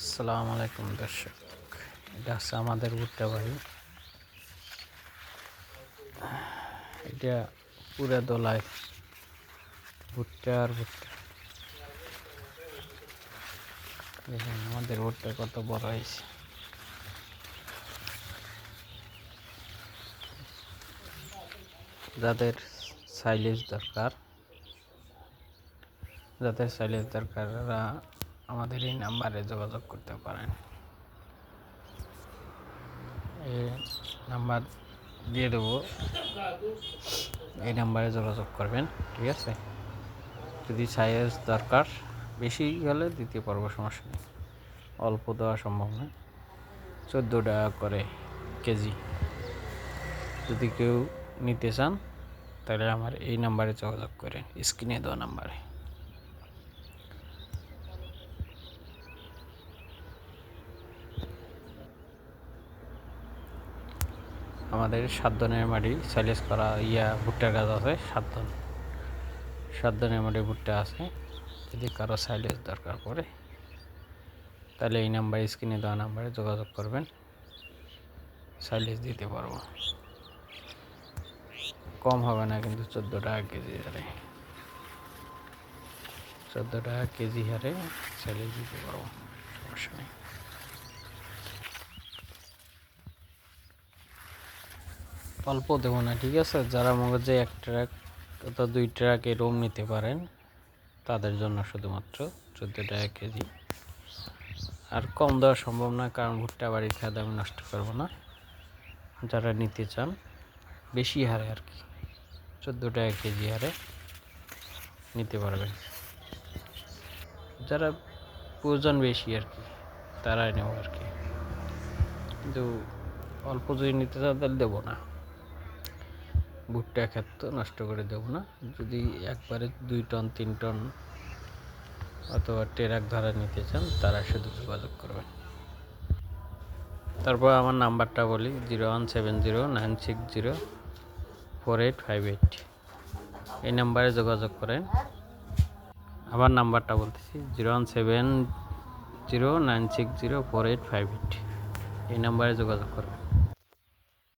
আসসালামু আলাইকুম দর্শক, এটা হচ্ছে আমাদের ভুট্টা বাড়ি। এটা পুরা দোলায় ভুট্টা আর ভুট্টা। দেখুন আমাদের ভুট্টা কত বড় হয়েছে। যাদের সাইলেজ দরকার তারা আমাদের এই নাম্বারে যোগাযোগ করতে পারেন। এই নাম্বার দিয়ে দেবো, এই নাম্বারে যোগাযোগ করবেন, ঠিক আছে? যদি সাইজ দরকার বেশি হলে দিতে পারবো, সমস্যা নেই। অল্প দেওয়া সম্ভব নয়। 14 টাকা করে কেজি। যদি কেউ নিতে চান তাহলে আমার এই নাম্বারে যোগাযোগ করেন, স্ক্রিনে দেওয়া নাম্বারে। আমাদের 7 ধরনের মাটি সাইলেজ করা ভুট্টার গাছ আছে। 7 ধরনের মাটি ভুট্টা আছে। যদি কারো সাইলেজ দরকার পড়ে তাহলে এই নাম্বারে, স্ক্রিনে দেওয়া নাম্বারে যোগাযোগ করবেন, সাইলেজ দিতে পারবো। কম হবে না কিন্তু, 14 টাকা কেজি হারে, 14 টাকা কেজি হারে সাইলেজ দিতে পারবো, সমস্যা নেই। অল্প দেবো না, ঠিক আছে? যারা মগজে 1 ট্রাক অথবা 2 ট্রাক এরকম নিতে পারেন তাদের জন্য শুধুমাত্র 14 টাকা কেজি। আর কম দেওয়া সম্ভব না, কারণ ভুট্টা বাড়ির খাদ্য আমি নষ্ট করবো না। যারা নিতে চান বেশি হারে আর কি, 14 টাকা কেজি হারে নিতে পারবেন। যারা প্রয়োজন বেশি আর কি তারাই নেব আর কি। কিন্তু অল্প যদি নিতে চান তাহলে দেবো না, ভুট্টা ক্ষেত তো নষ্ট করে দেবো না। যদি একবারে 2 টন 3 টন অথবা ট্রাক ধারা নিতে চান তারা শুধু যোগাযোগ করবেন। তারপর আমার নাম্বারটা বলি, 01709604858। এই নাম্বারে যোগাযোগ করেন। আবার নাম্বারটা বলতেছি, 01709604858। এই নাম্বারে যোগাযোগ করবেন।